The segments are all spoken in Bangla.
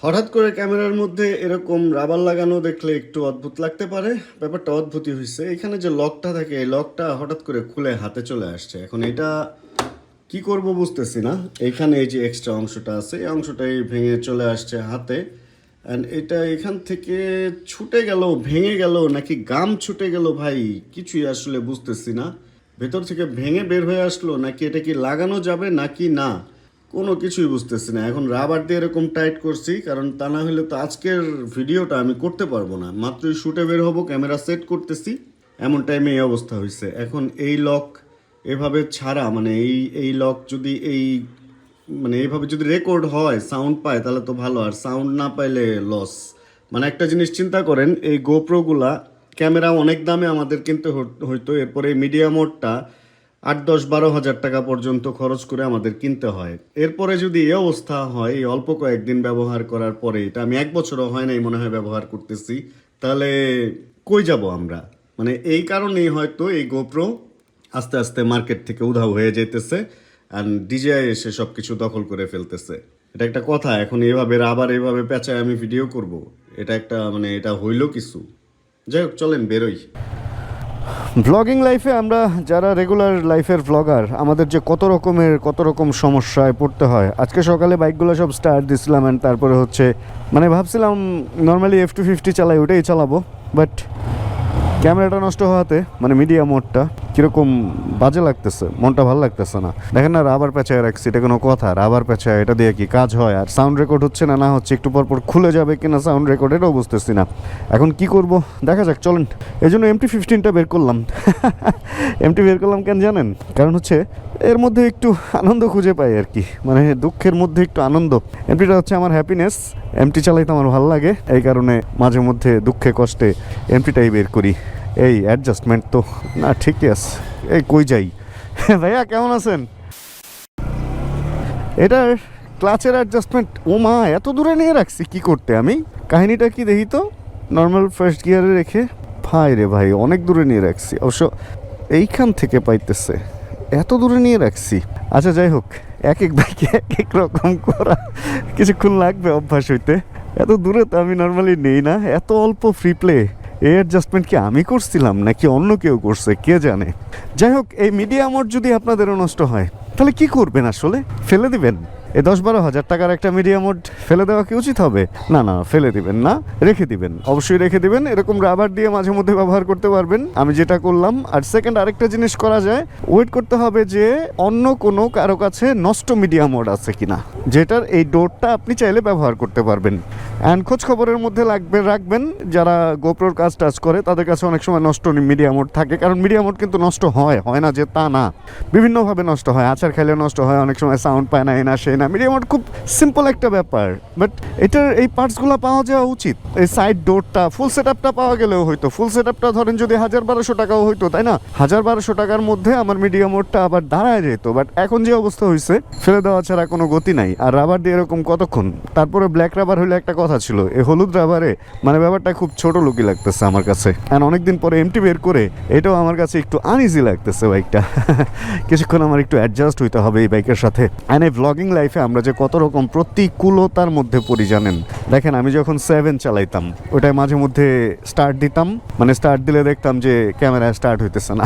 হঠাৎ করে ক্যামেরার মধ্যে এরকম রাবার লাগানো দেখলে একটু অদ্ভুত লাগতে পারে। ব্যাপারটা অদ্ভুতই হয়েছে। এখানে যে লকটা থাকে এই লকটা হঠাৎ করে খুলে হাতে চলে আসছে। এখন এটা কি করব বুঝতেছি না। এইখানে এই যে এক্সট্রা অংশটা আছে এই অংশটাই ভেঙে চলে আসছে হাতে। অ্যান্ড এটা এখান থেকে ছুটে গেল, ভেঙে গেল নাকি গাম ছুটে গেল ভাই, কিছুই আসলে বুঝতেছি না। ভেতর থেকে ভেঙে বের হয়ে আসলো নাকি এটা কি লাগানো যাবে নাকি না, কোনো কিছুই বুঝতেছি না। এখন রাবার দিয়ে এরকম টাইট করছি, কারণ তা না হলে তো আজকের ভিডিওটা আমি করতে পারবো না। মাত্রই শুটে বের হবো, ক্যামেরা সেট করতেছি, এমন টাইমে এই অবস্থা হয়েছে। এখন এই লক এভাবে ছাড়া মানে এই লক যদি মানে এইভাবে যদি রেকর্ড হয়, সাউন্ড পায়, তাহলে তো ভালো। আর সাউন্ড না পাইলে লস। মানে একটা জিনিস চিন্তা করেন, এই গোপ্রোগুলা ক্যামেরা অনেক দামে আমাদের কিনতে হইতো, এরপরে মিডিয়া মোডটা 8, 10, 12 হাজার টাকা পর্যন্ত খরচ করে আমাদের কিনতে হয়। এরপরে যদি এই অবস্থা হয় এই অল্প কয়েকদিন ব্যবহার করার পরে, এটা আমি 1 বছরও হয় নাই মনে হয় ব্যবহার করতেছি, তাহলে কই যাব আমরা? মানে এই কারণেই হয়তো এই গোপ্রো আস্তে আস্তে মার্কেট থেকে উধাও হয়ে যেতেছে, আর ডিজিআই এসে সব কিছু দখল করে ফেলতেছে। এটা একটা কথা। এখন এইভাবে আবার এইভাবে পেঁচায় আমি ভিডিও করব, এটা একটা মানে এটা হইল কিছু। যাই হোক, চলেন বেরোই। ব্লগিং লাইফে আমরা যারা রেগুলার লাইফের ব্লগার, আমাদের যে কত রকম সমস্যায় পড়তে হয়। আজকে সকালে বাইকগুলো সব স্টার্ট দিছিলাম, অ্যান্ড তারপরে হচ্ছে মানে ভাবছিলাম নর্মালি F250 চালাই, ওটাই চালাবো, বাট ক্যামেরাটা নষ্ট হওয়াতে মানে মিডিয়া মোডটা কীরকম বাজে লাগতেছে, মনটা ভালো লাগতেছে না। দেখেন না, রাবার পেঁচায় রাখছি, এটা কোনো কথা? রাবার পেঁচায়, এটা দিয়ে কি কাজ হয়? আর সাউন্ড রেকর্ড হচ্ছে না হচ্ছে, একটু পর খুলে যাবে কিনা সাউন্ড রেকর্ড, এটাও বুঝতেছি না। এখন কি করব দেখা যাক, চলেন। এই জন্য MT-15টা বের করলাম। MT বের করলাম কেন জানেন? কারণ হচ্ছে এর মধ্যে একটু আনন্দ খুঁজে পাই আর কি, মানে দুঃখের মধ্যে একটু আনন্দ। MT-টা হচ্ছে আমার হ্যাপিনেস। MT চালাইতে আমার ভালো লাগে, এই কারণে মাঝে মধ্যে দুঃখে কষ্টে MT-টাই বের করি। এই অ্যাডজাস্টমেন্ট তো না ঠিকই আছে। এই কই যাই? ভাইয়া কেমন আছেন? এটার ক্লাচের অ্যাডজাস্টমেন্ট, ও মা, এত দূরে নিয়ে রাখছি কি করতে? আমি কাহিনীটা কি দেখি তো। নর্মাল ফার্স্ট গিয়ারে রেখে, ভাই রে ভাই, অনেক দূরে নিয়ে রাখছি। অবশ্য এইখান থেকে পাইতেছে, এত দূরে নিয়ে রাখছি। আচ্ছা যাই হোক, এক বাইকে এক রকম করা, কিছুক্ষণ লাগবে অভ্যাস হইতে। এত দূরে তো আমি নর্মালি নেই না। এত অল্প ফ্রি প্লে, এই অ্যাডজাস্টমেন্ট কি আমি করছিলাম নাকি অন্য কেউ করছে, কে জানে। যাই হোক, এই মিডিয়া মোড যদি আপনাদেরও নষ্ট হয় তাহলে কি করবেন আসলে? ফেলে দিবেন? এই 10-12 হাজার টাকার একটা মিডিয়া মোড ফেলে দেওয়া কি উচিত হবে? না, ফেলে দিবেন না, রেখে দিবেন, অবশ্যই রেখে দিবেন। এরকম রাবার দিয়ে মাঝে মধ্যে ব্যবহার করতে পারবেন, আমি যেটা করলাম। আর সেকেন্ড আরেকটা জিনিস করা যায়, ওয়েট করতে হবে যে অন্য কোনো কারো কাছে নষ্ট মিডিয়া মোড আছে কিনা, যেটার এই ডোরটা আপনি চাইলে ব্যবহার করতে পারবেন। অ্যান্ড খোঁজ খবরের মধ্যে রাখবেন যারা গোপ্রোর কাজ টাজ করে, তাদের কাছে অনেক সময় নষ্ট মিডিয়া মোড থাকে। কারণ মিডিয়া মোড কিন্তু নষ্ট হয় না যে তা না, বিভিন্নভাবে নষ্ট হয়। আচার খাইলে নষ্ট হয়, অনেক সময় সাউন্ড পায় না, না সে না। মিডিয়া মোড খুব সিম্পল একটা ব্যাপার, বাট এটার এই পার্টসগুলো পাওয়া যাওয়া উচিত। এই সাইড ডোরটা ফুল সেট আপটা পাওয়া গেলেও হয়তো, ফুল সেট আপটা ধরেন যদি 1000-1200 টাকাও হইতো, তাই না? 1000-1200 টাকার মধ্যে আমার মিডিয়া মোডটা আবার দাঁড়ায় যেত। বাট এখন যে অবস্থা হয়েছে, ফেলে দেওয়া ছাড়া কোনো গতি নাই। আর রাবার দিয়ে এরকম কতক্ষণ? তারপরে ব্ল্যাক রাবার হইলে একটা কথা ছিল, এই হলুদ রাবারে মানে ব্যাপারটা খুব ছোট লুকি লাগতেছে আমার কাছে। আর অনেকদিন পরে MT বের করে এটাও আমার কাছে একটু আনইজি লাগতেছে বাইকটা। কিছুক্ষণ আমার একটু অ্যাডজাস্ট হইতে হবে এই বাইকের সাথে। অ্যান্ড এই ব্লগিং লাইফে আমরা যে কত রকম প্রতিকূলতার মধ্যে পড়ি জানেন। দেখেন, আমি যখন 7 চালাইতাম, ওটাই মাঝে মধ্যে স্টার্ট দিতাম, মানে স্টার্ট দিলে দেখতাম যে ক্যামেরা স্টার্ট হইতেছে না,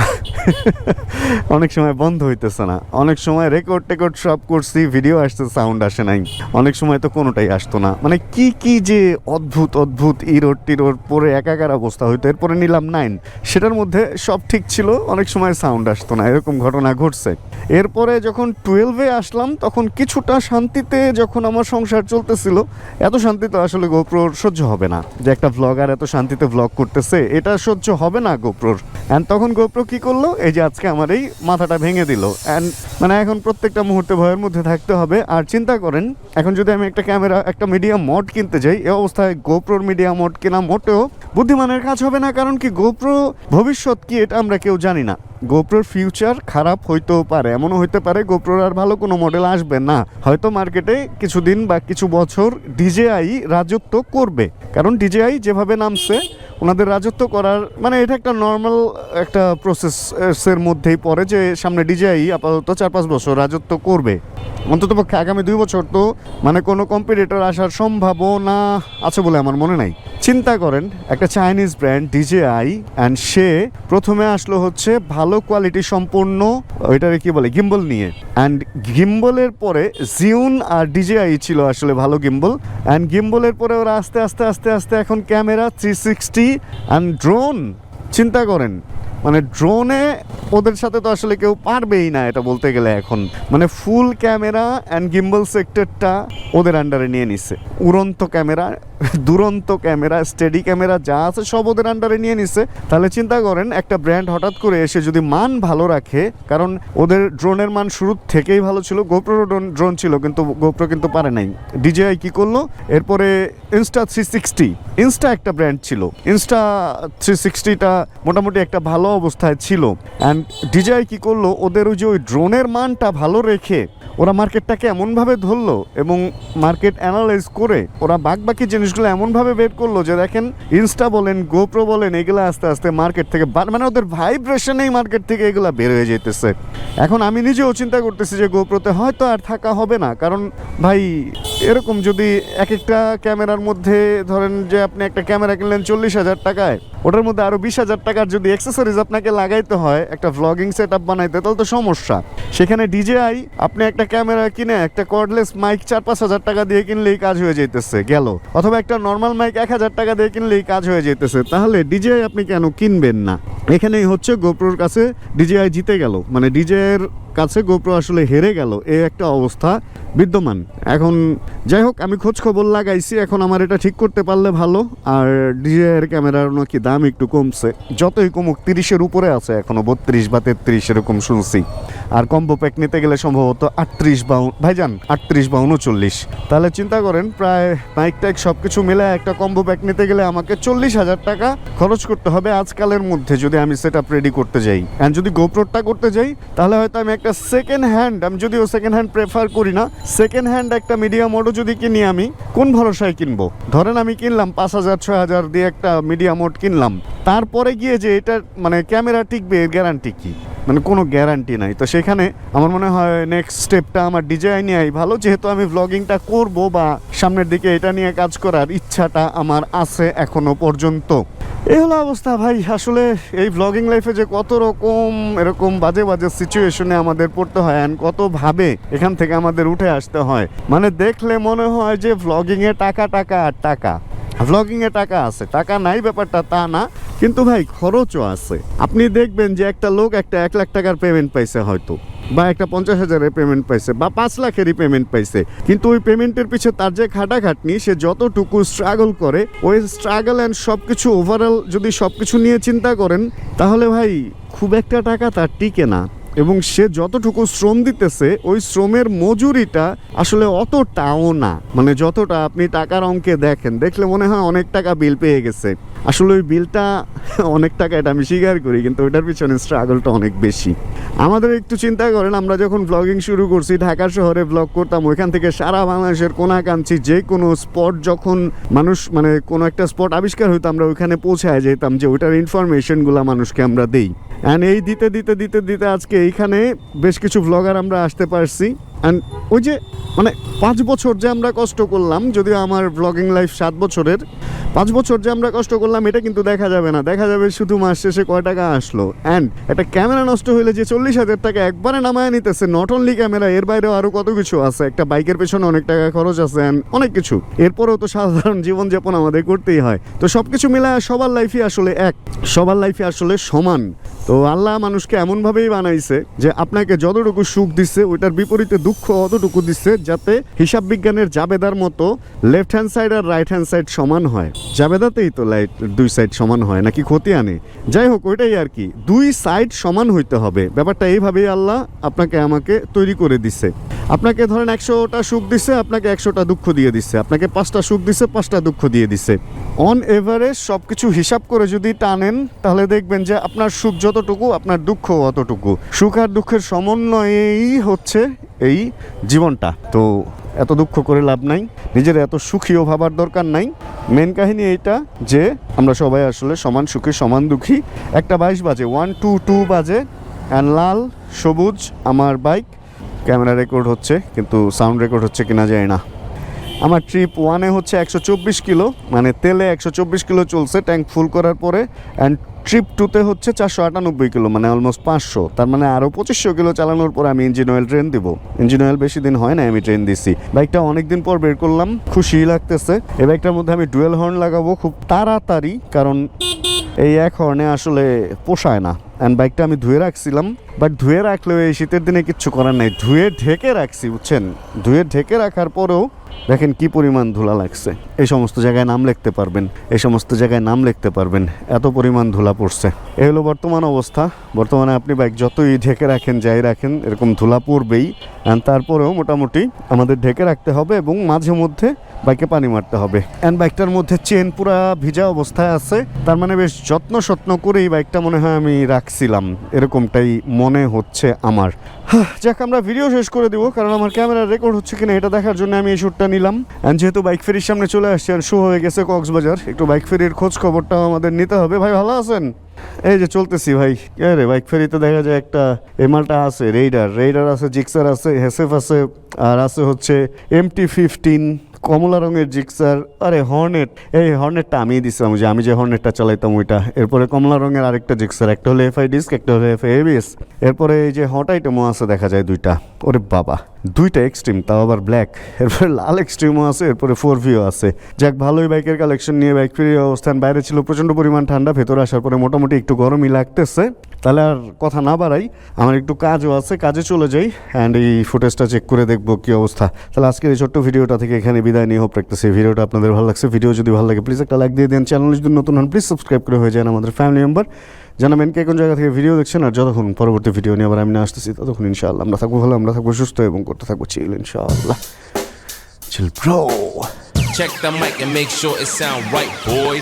অনেক সময় বন্ধ হইতেছে না, অনেক সময় রেকর্ড সব করছি, ভিডিও আসছে, সাউন্ড আসে নাই, অনেক সময় তো কোনোটাই আসতো না। মানে কি যে অদ্ভুত ইরোড টিরোড পরে একাকার অবস্থা হইতো। এরপরে নিলাম 9, সেটার মধ্যে সব ঠিক ছিল, অনেক সময় সাউন্ড আসতো না, এরকম ঘটনা ঘটছে। এরপরে যখন 12-এ আসলাম, তখন কিছুটা শান্তিতে যখন আমার সংসার চলতেছিল, এত শান্তি তো আসলে গোপ্রোর সহ্য হবে না, যে একটা ভ্লগার এত শান্তিতে ভ্লগ করতেছে, এটা সহ্য হবে না গোপ্রোর। অ্যান্ড তখন গোপ্রো কি করলো, এই যে আজকে আমার এই মাথাটা ভেঙে দিল। অ্যান্ড মানে এখন প্রত্যেকটা মুহূর্তে ভয়ের মধ্যে থাকতে হবে। আর চিন্তা করেন, এখন যদি আমি একটা ক্যামেরা, একটা মিডিয়া মোড কিনতে যাই, এই অবস্থায় গোপ্রোর মিডিয়া মোড কেনা মোটেও বুদ্ধিমানের কাজ হবে না। কারণ কি, গোপ্রো ভবিষ্যৎ কি এটা আমরা কেউ জানি না। গোপ্রোর ফিউচার খারাপ হইতেও পারে, এমনও হইতে পারে গোপ্রোর আর ভালো কোনো মডেল আসবে না, হয়তো মার্কেটে কিছুদিন বা কিছু বছর DJI রাজত্ব করবে। কারণ DJI যেভাবে নামছে, ওনাদের রাজত্ব করার মানে এটা একটা নর্মাল একটা প্রসেসের মধ্যেই পড়ে যে সামনে ডিজিআই আপাতত 4-5 বছর রাজত্ব করবে, অন্ততপক্ষে আগামী 2 বছর তো মানে কোনো কম্পিটিটর আসার সম্ভাবনা আছে বলে আমার মনে নাই। চিন্তা করেন একটা চাইনিজ ব্র্যান্ড ডিজিআই, অ্যান্ড সে প্রথমে আসলো হচ্ছে ভালো কোয়ালিটি সম্পন্ন ওইটারে কি বলে গিম্বল নিয়ে, অ্যান্ড গিম্বলের পরে জিউন আর ডিজিআই ছিল আসলে ভালো গিম্বল, অ্যান্ড গিম্বলের পরে ওরা আস্তে আস্তে আস্তে আস্তে এখন ক্যামেরা 360 অ্যান্ড ড্রোন। চিন্তা করেন মানে ড্রোনে ওদের সাথে তো আসলে কেউ পারবেই না এটা বলতে গেলে, এখন মানে ফুল ক্যামেরা অ্যান্ড গিম্বল সেক্টরটা ওদের আন্ডারে নিয়ে নিচ্ছে। উড়ন্ত ক্যামেরা, দুরন্ত ক্যামেরা, স্টেডি ক্যামেরা যা আছে সব ওদের আন্ডারে নিয়ে নিচ্ছে। তাহলে চিন্তা করেন একটা ব্র্যান্ড হঠাৎ করে এসে যদি মান ভালো রাখে, কারণ ওদের ড্রোনের মান শুরু থেকেই ভালো ছিল, গোপ্রো ড্রোন ছিল কিন্তু গোপ্রো কিন্তু পারে নাই। ডিজিআই কি করলো এরপরে ইনস্টা360, ইনস্টা একটা ব্র্যান্ড ছিল, ইনস্টা360টা মোটামুটি একটা ভালো অবস্থায় ছিল, অ্যান্ড ডিজিআই কি করলো ওদের ওই যে ওই ড্রোনের মানটা ভালো রেখে ওরা মার্কেটটাকে এমনভাবে ধরলো এবং মার্কেট অ্যানালাইজ করে ওরা বাকি জিনিসগুলো এমনভাবে বের করলো যে দেখেন ইনস্টা বলেন গোপ্রো বলেন এগুলো আস্তে আস্তে মার্কেট থেকে মানে ওদের ভাইব্রেশনেই মার্কেট থেকে এগুলো বের হয়ে যেতেছে। এখন আমি নিজেও চিন্তা করতেছি যে গোপ্রোতে হয়তো আর থাকা হবে না, কারণ ভাই এরকম যদি এক একটা ক্যামেরার মধ্যে ধরেন যে আপনি একটা ক্যামেরা কিনলেন 40,000 টাকায়, ওটার মধ্যে আরও 20,000 টাকার যদি অ্যাক্সেসরিজ আপনাকে লাগাইতে হয় একটা ভ্লগিং সেট আপ বানাইতে, তাহলে তো সমস্যা। সেখানে ডিজিআই আপনি একটা ক্যামেরা কিনে একটা কর্ডলেস মাইক 4-5 হাজার টাকা দিয়ে কিনলেই কাজ হয়ে যেতেছে গেল, অথবা একটা নর্মাল মাইক 1,000 টাকা দিয়ে কিনলেই কাজ হয়ে যেতেছে। তাহলে ডিজিআই আপনি কেন কিনবেন না? এখানেই হচ্ছে গোপ্রোর কাছে ডিজিআই জিতে গেল, মানে ডিজিআইয়ের কাছে গোপ্রো আসলে হেরে গেল, এই একটা অবস্থা বিদ্যমান। এখন যাই হোক আমি খোঁজ খবর লাগাইছি, এখন আমার এটা ঠিক করতে পারলে ভালো। আর ডিজিআইয়ের ক্যামেরার নাকি দাম একটু কমছে, যতই কমুক 30-এর উপরে আছে এখনো, 32 বা 33 এরকম শুনছি। আর কম্বো প্যাক নিতে গেলে সম্ভবত 38 বা ভাইজান 38 বা 39। তাহলে চিন্তা করেন প্রায় মাইক ট্যাগ সব কিছু মিলে একটা কম্বো প্যাক নিতে গেলে আমাকে 40,000 টাকা খরচ করতে হবে আজকালের মধ্যে যদি আমি সেট আপ রেডি করতে যাই। অ্যান্ড যদি গোপ্রোটা করতে যাই তাহলে হয়তো আমি একটা সেকেন্ড হ্যান্ড, আমি যদিও সেকেন্ড হ্যান্ড প্রেফার করি না, সেকেন্ড হ্যান্ড একটা মিডিয়াম মোডও যদি কিনি, আমি কোন ভরসায় কিনবো? ধরেন আমি কিনলাম 5,000-6,000 দিয়ে একটা মিডিয়াম মোড কিনলাম, তারপরে গিয়ে যে এটা মানে ক্যামেরা টিকবে এর গ্যারান্টি কি? মানে কোনো গ্যারান্টি নাই। তো সেখানে আমার মনে হয় নেক্সট স্টেপটা আমার ডিজিআই নিয়েই ভালো, যেহেতু আমি ভ্লগিংটা করব বা সামনের দিকে এটা নিয়ে কাজ করার ইচ্ছাটা আমার আছে এখনো পর্যন্ত। এই হলো অবস্থা ভাই। আসলে এই ভ্লগিং লাইফে যে কত রকম এরকম বাজে বাজে সিচুয়েশনে আমাদের পড়তে হয়, অ্যান্ড কতভাবে এখান থেকে আমাদের উঠে আসতে হয়, মানে দেখলে মনে হয় যে ভ্লগিংয়ে টাকা টাকা আর টাকা, ভ্লগিংয়ে টাকা আছে, টাকা নাই ব্যাপারটা তা না, কিন্তু ভাই খরচও আছে। আপনি দেখবেন যে একটা লোক একটা 1 লাখ টাকার পেমেন্ট পাইছে হয়তো, বা একটা 50,000-এর পেমেন্ট পাইছে, বা 5 লাখেরই পেমেন্ট পাইছে, কিন্তু ওই পেমেন্টের পিছে তার যে খাটাখাটনি, সে যতটুকু স্ট্রাগল করে, ওই স্ট্রাগল অ্যান্ড সব কিছু ওভারঅল যদি সব কিছু নিয়ে চিন্তা করেন, তাহলে ভাই খুব একটা টাকা তার টিকে না। এবং সে যতটুকু শ্রম দিতেছে ওই শ্রমের মজুরিটা আসলে অতটাও না, মানে যতটা আপনি টাকার অঙ্কে দেখেন, দেখলে মনে হয় অনেক টাকা বিল পেয়ে গেছে, আসলে ওই বিলটা অনেক টাকা, এটা আমি স্বীকার করি, কিন্তু ওইটার পিছনে স্ট্রাগলটা অনেক বেশি। আমাদের একটু চিন্তা করেন, আমরা যখন ভ্লগিং শুরু করছি ঢাকা শহরে ভ্লগ করতাম, ওইখান থেকে সারা বাংলাদেশের কোনাকাঞ্চি যে কোনো স্পট যখন মানুষ মানে কোনো একটা স্পট আবিষ্কার হইতো, আমরা ওইখানে পৌঁছায় যেতাম যে ওইটার ইনফরমেশনগুলো মানুষকে আমরা দেই। অ্যান্ড এই দিতে দিতে দিতে দিতে আজকে এইখানে বেশ কিছু ভ্লগার আমরা আসতে পারছি। অ্যান্ড ওই যে মানে 5 বছর যে আমরা কষ্ট করলাম, যদিও আমার ভ্লগিং লাইফ 7 বছরের, 5 বছর যে আমরা কষ্ট করলাম এটা কিন্তু দেখা যাবে না, দেখা যাবে শুধু মাস শেষে কয় টাকা আসলো। অ্যান্ড একটা ক্যামেরা নষ্ট হইলে যে 40,000 টাকা একবারে নামায় নিতেছে, নট অনলি ক্যামেরা, এর বাইরেও আরও কত কিছু আছে, একটা বাইকের পেছনে অনেক টাকা খরচ আছে, অ্যান্ড অনেক কিছু, এরপরেও তো সাধারণ জীবনযাপন আমাদের করতেই হয়। তো সব কিছু মিলায় সবার লাইফই আসলে এক, সবার লাইফই আসলে সমান। তো আল্লাহ মানুষকে এমনভাবেই বানাইছে যে আপনাকে যতটুকু সুখ দিচ্ছে ওইটার বিপরীতে দুঃখ অতটুকু দিচ্ছে, যাতে হিসাব বিজ্ঞানের জাবেদার মতো লেফট হ্যান্ড সাইড আর রাইট হ্যান্ড সাইড সমান হয়। জাবেদাতেই তো দুই সাইড সমান হয় নাকি ক্ষতি আনে? যাই হোক, ওইটাই আর কি, 2 সাইড সমান হইতে হবে, ব্যাপারটা এইভাবেই আল্লাহ আপনাকে আমাকে তৈরি করে দিছে। আপনাকে ধরেন 100টা সুখ দিচ্ছে, আপনাকে 100টা দুঃখ দিয়ে দিচ্ছে, আপনাকে 5টা সুখ দিচ্ছে, 5টা দুঃখ দিয়ে দিচ্ছে। অন এভারেজ সব কিছু হিসাব করে যদি টানেন, তাহলে দেখবেন যে আপনার সুখ যতটুকু আপনার দুঃখ অতটুকু। সুখ আর দুঃখের সমন্বয়েই হচ্ছে এই জীবনটা। তো এত দুঃখ করে লাভ নাই, নিজের এত সুখীও ভাবার দরকার নাই। মেন কাহিনী এইটা যে আমরা সবাই আসলে সমান সুখে সমান দুঃখী। 1:22 বাজে, 1:22 বাজে, অ্যান্ড লাল সবুজ আমার বাইক। ক্যামেরা রেকর্ড হচ্ছে কিন্তু সাউন্ড রেকর্ড হচ্ছে কিনা জানি না। আমার ট্রিপ 1-এ হচ্ছে 124 কিলো, মানে তেলে 124 কিলো চলছে ট্যাঙ্ক ফুল করার পরে। অ্যান্ড ট্রিপ 2-তে হচ্ছে 498 কিলো, মানে অলমোস্ট 500। তার মানে আরও 2500 কিলো চালানোর পর আমি ইঞ্জিন অয়েল ট্রেন দিব। ইঞ্জিন অয়েল বেশি দিন হয় না আমি ট্রেন দিছি। বাইকটা অনেক দিন পর বের করলাম, খুশি লাগতেছে। এই বাইকটার মধ্যে আমি ডুয়েল হর্ন লাগাবো খুব তাড়াতাড়ি, কারণ এই এক হর্নে আসলে পোষায় না। অ্যান্ড বাইকটা আমি ধুয়ে রাখছিলাম, বাট ধুয়ে রাখলেও এই শীতের দিনে কিচ্ছু করার নেই, ধুয়ে ঢেকে রাখছি বুঝছেন। ধুয়ে ঢেকে রাখার পরেও দেখেন কি পরিমাণ ধুলা লাগছে। এই সমস্ত জায়গায় নাম লিখতে পারবেন, এই সমস্ত জায়গায় নাম লিখতে পারবেন, এত পরিমাণ ধুলা পড়ছে। এই হলো বর্তমান অবস্থা। বর্তমানে আপনি বাইক যতই ঢেকে রাখেন, যাই রাখেন, এরকম ধুলা পড়বেই। অ্যান্ড তারপরেও মোটামুটি আমাদের ঢেকে রাখতে হবে এবং মাঝে মধ্যে বাইকে পানি মারতে হবে। অ্যান্ড বাইকটার মধ্যে চেন পুরা ভিজা অবস্থায় আছে, তার মানে বেশ যত্ন করেই বাইকটা মনে হয় আমি রাখছিলাম, এরকমটাই মনে হচ্ছে আমার। যাক, আমরা ভিডিও শেষ করে দিব, কারণ আমার ক্যামেরা রেকর্ড হচ্ছে কিনা এটা দেখার জন্য আমি এই শ্যুটটা নিলাম। অ্যান্ড যেহেতু বাইক ফেরির সামনে চলে আসছে আর শো হয়ে গেছে কক্সবাজার, একটু বাইক ফেরির খোঁজ খবরটাও আমাদের নিতে হবে। ভাই ভালো আছেন? এই যে চলতেছি ভাই। রে বাইক ফেরিতে দেখা যায় একটা এমালটা আছে, রেইডার আছে, জিক্সার আছে, হেসেফ আছে, আর আছে হচ্ছে MT-15 কমলা রঙের জিক্সার। আরে হর্নেট, এই হর্নেটটা আমি দিছিলাম, যে আমি যে হর্নেটটা চালাইতাম ওইটা। এরপরে কমলা রঙের আরেকটা জিক্সার, একটা হলো FI ডিস্ক, একটা হলো FI ABS। এরপরে এই যে হট আইটেমও আছে দেখা যায় দুইটা। ওরে বাবা, দুইটা এক্সট্রিম, তাও আবার ব্ল্যাক। এরপরে লাল এক্সট্রিমও আছে, এরপরে 4Vও আছে। যাক, ভালোই বাইকের কালেকশন নিয়ে বাইক ফেরির অবস্থান। বাইরে ছিল প্রচণ্ড পরিমাণ ঠান্ডা, ভেতরে আসার পরে মোটামুটি একটু গরমই লাগতেছে। তাহলে আর কথা না বাড়াই, আমার একটু কাজও আছে, কাজে চলে যাই। অ্যান্ড এই ফুটেজটা চেক করে দেখবো কী অবস্থা। তাহলে আজকের এই ছোট্ট ভিডিওটা থেকে এখানে বিদায় নিয়ে হোপ রাখতেছি। ভিডিওটা আপনাদের ভালো লাগছে, ভিডিও যদি ভালো লাগে প্লিজ একটা লাইক দিয়ে দেন। চ্যানেল যদি নতুন হন প্লিজ সাবস্ক্রাইব করে হয়ে যান আমাদের ফ্যামিলি মেম্বার। জানাবেন কে কোন জায়গা থেকে ভিডিও দেখছেন, আর যতক্ষণ পরবর্তী ভিডিও নিয়ে আবার আমি আসতেছি ততক্ষণ ইনশাআল্লাহ আমরা থাকবো ভালো, আমরা থাকবো সুস্থ এবং করতে থাকবো চিল ইনশাআল্লাহ। Chill bro. Check the mic and make sure it sound right, boys.